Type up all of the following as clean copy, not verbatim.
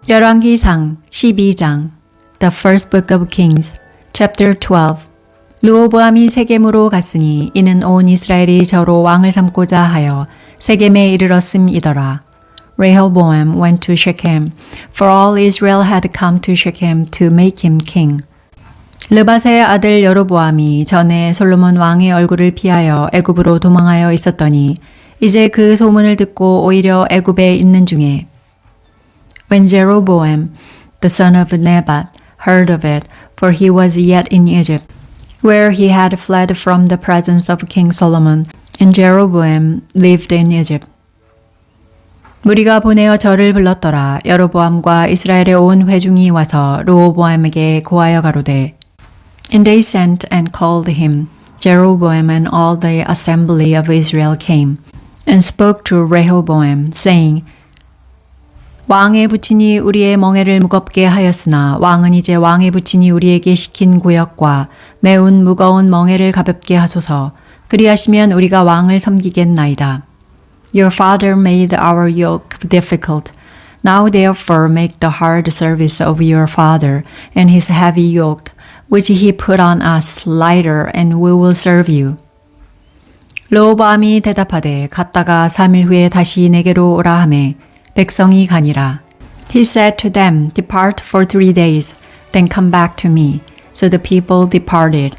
열왕기상 12장 The First Book of Kings, Chapter 12 르호보암이 세겜으로 갔으니 이는 온 이스라엘이 저로 왕을 삼고자 하여 세겜에 이르렀음이더라. Rehoboam went to Shechem, for all Israel had come to Shechem to make him king. 르바세의 아들 여로보암이 전에 솔로몬 왕의 얼굴을 피하여 애굽으로 도망하여 있었더니 이제 그 소문을 듣고 오히려 애굽에 있는 중에 When Jeroboam, the son of Nebat, heard of it, for he was yet in Egypt, where he had fled from the presence of King Solomon, and Jeroboam lived in Egypt. 무리가 보내어 저를 불렀더라. 여로보암과 이스라엘의 온 회중이 와서 르호보암에게 고하여 가로되, And they sent and called him. Jeroboam and all the assembly of Israel came, and spoke to Rehoboam, saying, 왕의 부친이 우리의 멍에를 무겁게 하였으나 왕은 이제 왕의 부친이 우리에게 시킨 구역과 매운 무거운 멍에를 가볍게 하소서. 그리하시면 우리가 왕을 섬기겠나이다. Your father made our yoke difficult. Now therefore make the hard service of your father and his heavy yoke, which he put on us, lighter, and we will serve you. 르호보암이 대답하되 갔다가 3일 후에 다시 내게로 오라 하매 백성이 가니라. He said to them, Depart for 3 days, then come back to me. So the people departed.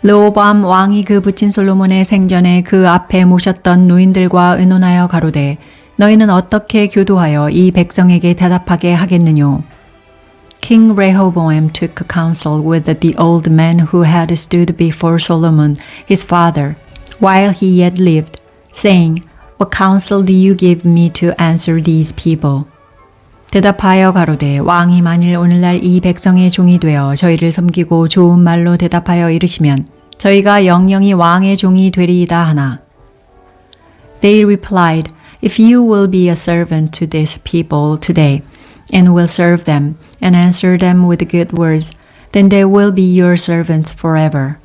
르호보암 왕이 그 부친 솔로몬의 생전에 그 앞에 모셨던 노인들과 의논하여 가로되, 너희는 어떻게 교도하여 이 백성에게 대답하게 하겠느뇨? King Rehoboam took counsel with the old men who had stood before Solomon, his father, while he yet lived, saying, What counsel do you give me to answer these people? 대답하여 가로되 왕이 만일 오늘날 이 백성의 종이 되어 저희를 섬기고 좋은 말로 대답하여 이르시면 저희가 영영이 왕의 종이 되리이다 하나. They replied, If you will be a servant to this people today, and will serve them, and answer them with good words, then they will be your servants forever.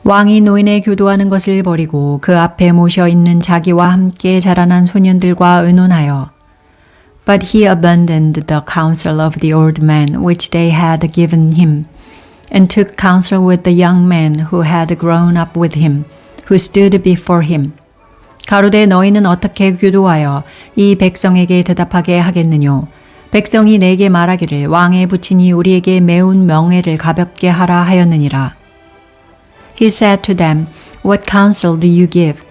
왕이 노인의 교도하는 것을 버리고 그 앞에 모셔 있는 자기와 함께 자라난 소년들과 의논하여 But he abandoned the counsel of the old men which they had given him, and took counsel with the young men who had grown up with him, who stood before him. 가로되 너희는 어떻게 교도하여 이 백성에게 대답하게 하겠느뇨? 백성이 내게 말하기를 왕의 부친이 우리에게 매운 명예를 가볍게 하라 하였느니라. He said to them, What counsel do you give,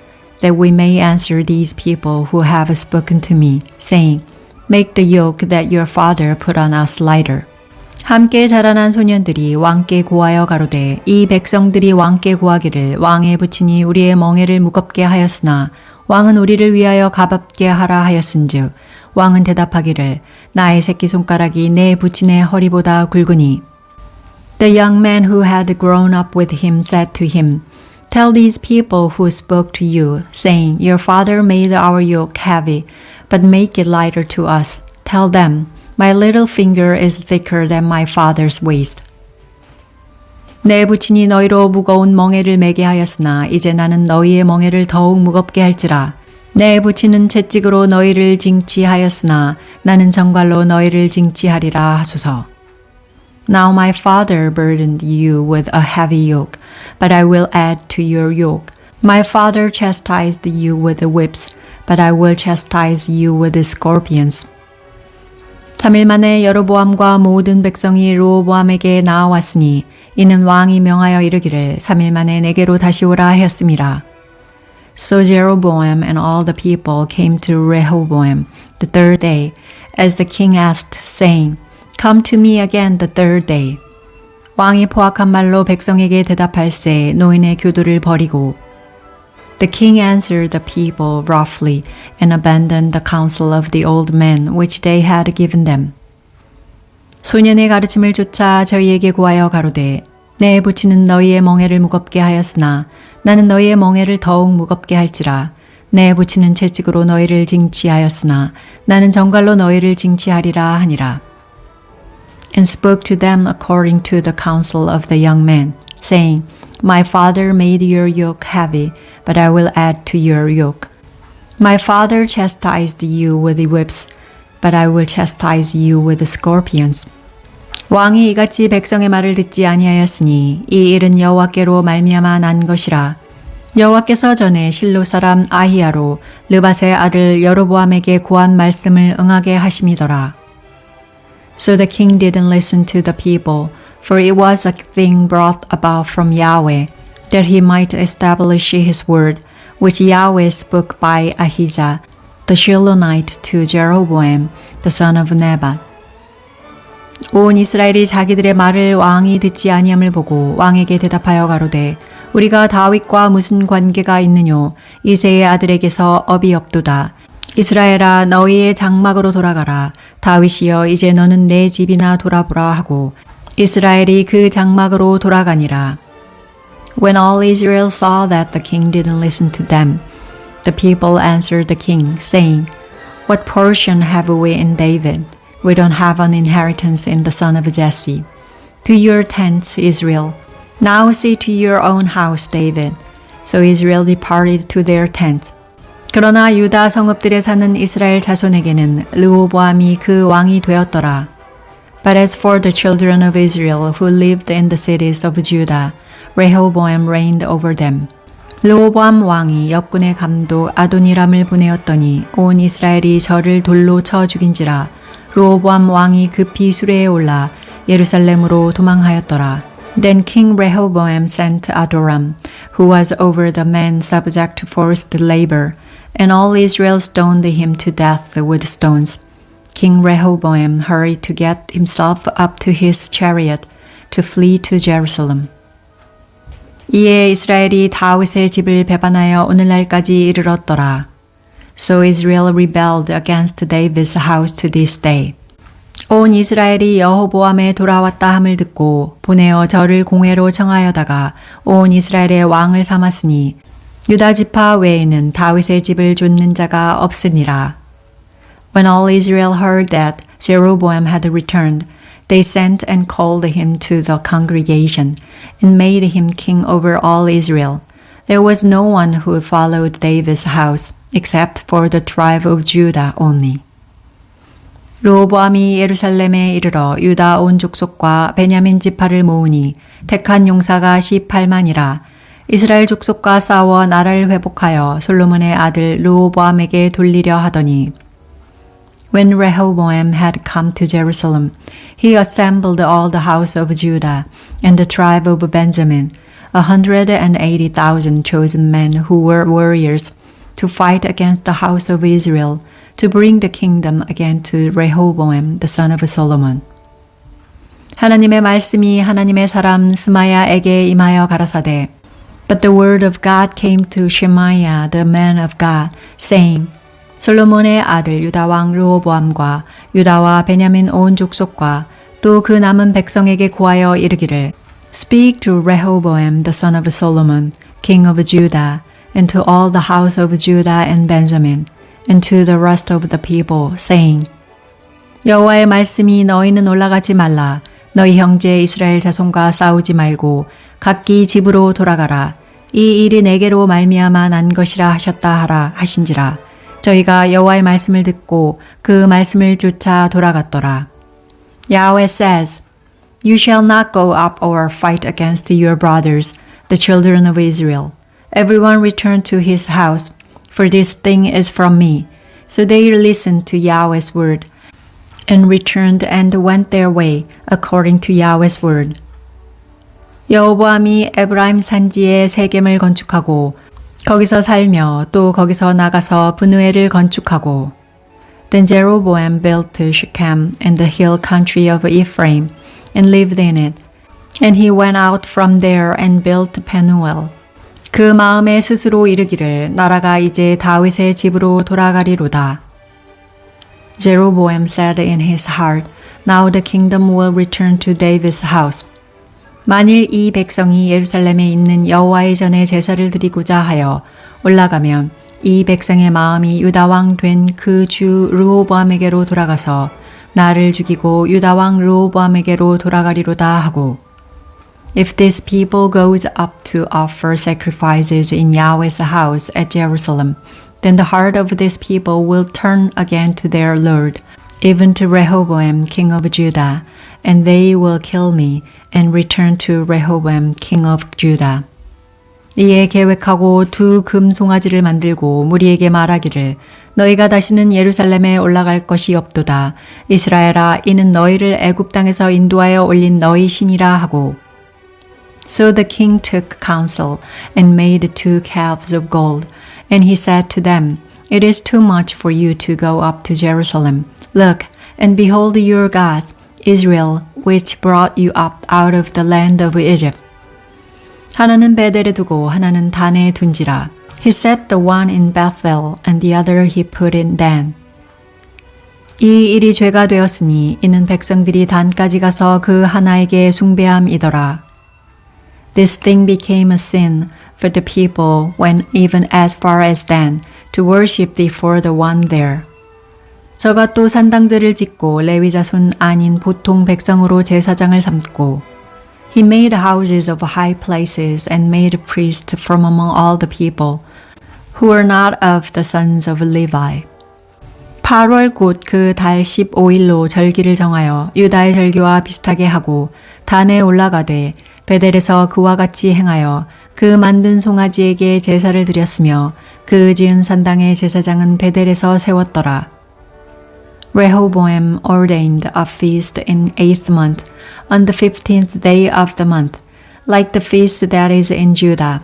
that we may answer these people who have spoken to me, saying, Make the yoke that your father put on us lighter. 함께 자라난 소년들이 왕께 고하여 가로되 이 백성들이 왕께 고하기를 왕의 부친이 우리의 멍에를 무겁게 하였으나 왕은 우리를 위하여 가볍게 하라 하였은즉 왕은 대답하기를 나의 새끼손가락이 내 부친의 허리보다 굵으니 The young man who had grown up with him said to him, Tell these people who spoke to you, saying, Your father made our yoke heavy, but make it lighter to us. Tell them, My little finger is thicker than my father's waist. 내 부친이 너희로 무거운 멍에를 매게 하였으나 이제 나는 너희의 멍에를 더욱 무겁게 할지라. 내 부친은 채찍으로 너희를 징치하였으나 나는 정갈로 너희를 징치하리라 하소서. Now my father burdened you with a heavy yoke, but I will add to your yoke. My father chastised you with the whips, but I will chastise you with the scorpions. 3일 만에 여로보암과 모든 백성이 르호보암에게 나아왔으니 이는 왕이 명하여 이르기를 3일 만에 내게로 다시 오라 하였음이라. So Jeroboam and all the people came to Rehoboam the 3rd day, as the king asked, saying, Come to me again the 3rd day. 왕이 포악한 말로 백성에게 대답할세 노인의 교도를 버리고 The king answered the people roughly and abandoned the counsel of the old men which they had given them. 소년의 가르침을 쫓아 저희에게 고하여 가로되 내 부친은 너희의 멍에를 무겁게 하였으나 나는 너희의 멍에를 더욱 무겁게 할지라. 내 부친은 채찍으로 너희를 징치하였으나 나는 정갈로 너희를 징치하리라 하니라. And spoke to them according to the counsel of the young men, saying, My father made your yoke heavy, but I will add to your yoke. My father chastised you with the whips, but I will chastise you with scorpions. 왕이 이같이 백성의 말을 듣지 아니하였으니 이 일은 여호와께로 말미암아 난 것이라. 여호와께서 전에 실로 사람 아히야로 르밧의 아들 여로보암에게 고한 말씀을 응하게 하심이더라. So the king didn't listen to the people, for it was a thing brought about from Yahweh, that he might establish his word, which Yahweh spoke by Ahijah, the Shilonite, to Jeroboam, the son of Nebat. 온 이스라엘이 자기들의 말을 왕이 듣지 아니함을 보고 왕에게 대답하여 가로되 우리가 다윗과 무슨 관계가 있느뇨? 이새의 아들에게서 업이 없도다. 이스라엘아 너희의 장막으로 돌아가라. 다윗이여 이제 너는 내 집이나 돌아보라 하고 이스라엘이 그 장막으로 돌아가니라. When all Israel saw that the king didn't listen to them, the people answered the king, saying, What portion have we in David? We don't have an inheritance in the son of Jesse. To your tents, Israel. Now see to your own house, David. So Israel departed to their tent. 그러나 유다 성읍들에 사는 이스라엘 자손에게는 르호보암이 그 왕이 되었더라. But as for the children of Israel who lived in the cities of Judah, Rehoboam reigned over them. 르호보암 왕이 역군의 감독 아도니람을 보내었더니 온 이스라엘이 저를 돌로 쳐 죽인지라. 르호보암 왕이 급히 수레에 올라 예루살렘으로 도망하였더라. Then King Rehoboam sent Adoram, who was over the men subject to forced labor, and all Israel stoned him to death with stones. King Rehoboam hurried to get himself up to his chariot to flee to Jerusalem. 이에 이스라엘이 다윗의 집을 배반하여 오늘날까지 이르렀더라. So Israel rebelled against David's house to this day. 온 이스라엘이 여호보암에 돌아왔다 함을 듣고 보내어 저를 공회로 청하여다가 온 이스라엘의 왕을 삼았으니 유다 지파 외에는 다윗의 집을 좇는 자가 없으니라. When all Israel heard that Jeroboam had returned, they sent and called him to the congregation and made him king over all Israel. There was no one who followed David's house except for the tribe of Judah only. 르호보암이 예루살렘에 이르러 유다 온 족속과 베냐민 지파를 모으니 택한 용사가 18만이라. 이스라엘 족속과 싸워 나라를 회복하여 솔로몬의 아들 르호보암에게 돌리려 하더니 When Rehoboam had come to Jerusalem, he assembled all the house of Judah and the tribe of Benjamin, 180,000 chosen men who were warriors, to fight against the house of Israel, to bring the kingdom again to Rehoboam, the son of Solomon. 하나님의 말씀이 하나님의 사람 스마야에게 임하여 가라사대, But the word of God came to Shemaiah, the man of God, saying, 솔로몬의 아들 유다 왕 르호보암과 유다와 베냐민 온 족속과 또 그 남은 백성에게 고하여 이르기를 Speak to Rehoboam, the son of Solomon, king of Judah, and to all the house of Judah and Benjamin, and to the rest of the people, saying, 여호와의 말씀이 너희는 올라가지 말라. 너희 형제 이스라엘 자손과 싸우지 말고 각기 집으로 돌아가라. 이 일이 내게로 말미암아 난 것이라 하셨다 하라 하신지라. 저희가 여호와의 말씀을 듣고 그 말씀을 쫓아 돌아갔더라. Yahweh says, You shall not go up or fight against your brothers, the children of Israel. Everyone return to his house, for this thing is from me. So they listened to Yahweh's word, and returned and went their way according to Yahweh's word. 여호보암이 에브라임 산지에 세겜을 건축하고 거기서 살며 또 거기서 나가서 브누엘을 건축하고 Then Jeroboam built Shechem in the hill country of Ephraim and lived in it. And he went out from there and built Penuel. 그 마음에 스스로 이르기를 나라가 이제 다윗의 집으로 돌아가리로다. Jeroboam said in his heart, Now the kingdom will return to David's house. 만일 이 백성이 예루살렘에 있는 여호와의 전에 제사를 드리고자 하여 올라가면 이 백성의 마음이 유다 왕 된 그 주 르호보암에게로 돌아가서 나를 죽이고 유다 왕 르호보암에게로 돌아가리로다 하고 If this people goes up to offer sacrifices in Yahweh's house at Jerusalem, then the heart of this people will turn again to their Lord, even to Rehoboam king of Judah, and they will kill me and return to Rehoboam king of Judah. 이에 계획하고 두 금송아지를 만들고 무리에게 말하기를 너희가 다시는 예루살렘에 올라갈 것이 없도다. 이스라엘아, 이는 너희를 애굽 땅에서 인도하여 올린 너희 신이라 하고. So the king took counsel and made 2 calves of gold, and he said to them, It is too much for you to go up to Jerusalem. Look, and behold your God, Israel, which brought you up out of the land of Egypt. 하나는 베델에 두고 하나는 단에 둔지라. He set the one in Bethel, and the other he put in Dan. 이 일이 죄가 되었으니 이는 백성들이 단까지 가서 그 하나에게 숭배함이더라. This thing became a sin, for the people went even as far as Dan to worship before the one there. 저가 또 산당들을 짓고 레위 자손 아닌 보통 백성으로 제사장을 삼고 He made houses of high places and made priests from among all the people who were not of the sons of Levi. 8월 곧 그 달 15일로 절기를 정하여 유다의 절기와 비슷하게 하고 단에 올라가되 베델에서 그와 같이 행하여 그 만든 송아지에게 제사를 드렸으며 그 지은 산당의 제사장은 베델에서 세웠더라. Rehoboam ordained a feast in 8th month, on the 15th day of the month, like the feast that is in Judah.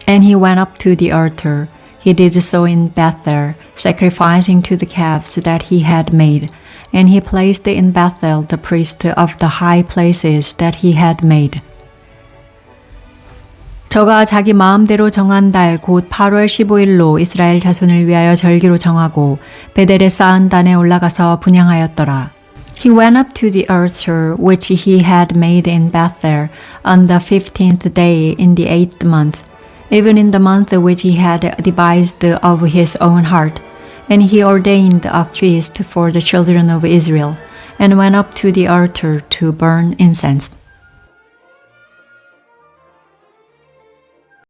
And he went up to the altar. He did so in Bethel, sacrificing to the calves that he had made. And he placed in Bethel the priest of the high places that he had made. 저가 자기 마음대로 정한 달 곧 8월 15일로 이스라엘 자손을 위하여 절기로 정하고 베델에 쌓은 단에 올라가서 분향하였더라. He went up to the altar which he had made in Bethel on the 15th day in the 8th month, even in the month which he had devised of his own heart. And he ordained a feast for the children of Israel, and went up to the altar to burn incense.